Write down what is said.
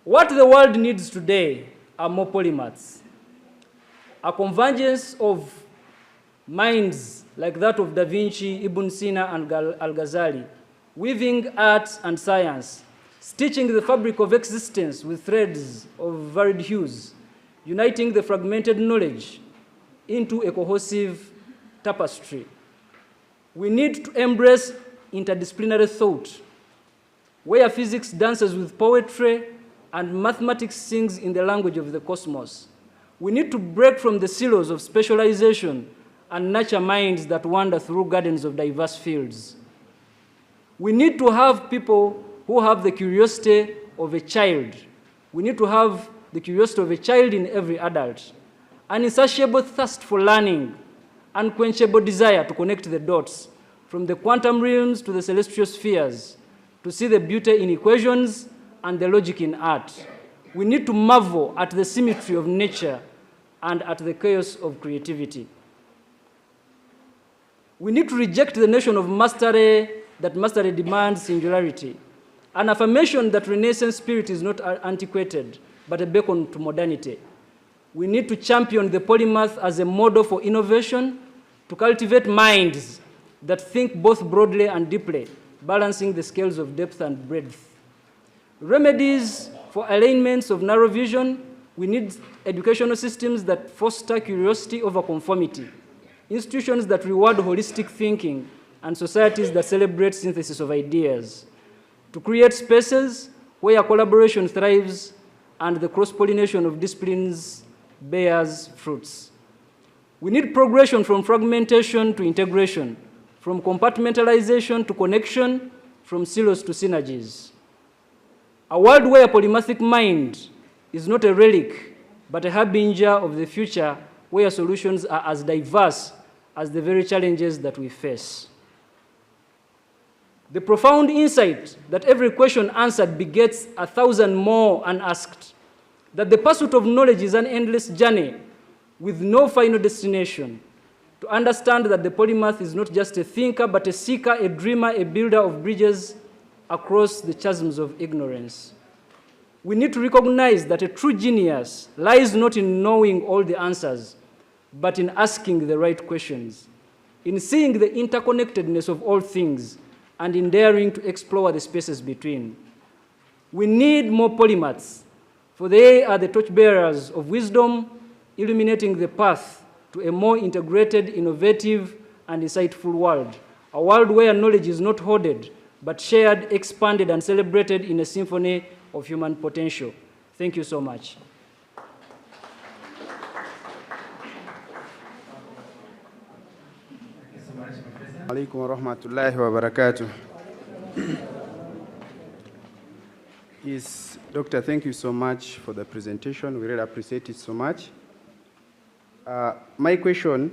What the world needs today are more polymaths, a convergence of minds like that of Da Vinci, Ibn Sina, and Al-Ghazali, weaving art and science, stitching the fabric of existence with threads of varied hues, uniting the fragmented knowledge into a cohesive tapestry. We need to embrace interdisciplinary thought, where physics dances with poetry and mathematics sings in the language of the cosmos. We need to break from the silos of specialization and nurture minds that wander through gardens of diverse fields. We need to have people who have the curiosity of a child. We need to have the curiosity of a child in every adult, an insatiable thirst for learning, unquenchable desire to connect the dots from the quantum realms to the celestial spheres, to see the beauty in equations and the logic in art. We need to marvel at the symmetry of nature and at the chaos of creativity. We need to reject the notion of mastery, that mastery demands singularity, an affirmation that Renaissance spirit is not antiquated, but a beacon to modernity. We need to champion the polymath as a model for innovation, to cultivate minds that think both broadly and deeply, balancing the scales of depth and breadth. Remedies for alignments of narrow vision: we need educational systems that foster curiosity over conformity, institutions that reward holistic thinking, and societies that celebrate synthesis of ideas, to create spaces where collaboration thrives and the cross-pollination of disciplines bears fruits. We need progression from fragmentation to integration, from compartmentalization to connection, from silos to synergies. A world where a polymathic mind is not a relic, but a harbinger of the future, where solutions are as diverse as the very challenges that we face. The profound insight that every question answered begets 1,000 more unasked, that the pursuit of knowledge is an endless journey with no final destination, to understand that the polymath is not just a thinker, but a seeker, a dreamer, a builder of bridges across the chasms of ignorance. We need to recognize that a true genius lies not in knowing all the answers, but in asking the right questions, in seeing the interconnectedness of all things, and in daring to explore the spaces between. We need more polymaths, for they are the torchbearers of wisdom, illuminating the path to a more integrated, innovative, and insightful world, a world where knowledge is not hoarded, but shared, expanded, and celebrated in a symphony of human potential. Thank you so much. Alaikum wa rahmatullahi wa barakatuh. Yes, Doctor, thank you so much for the presentation. We really appreciate it so much. My question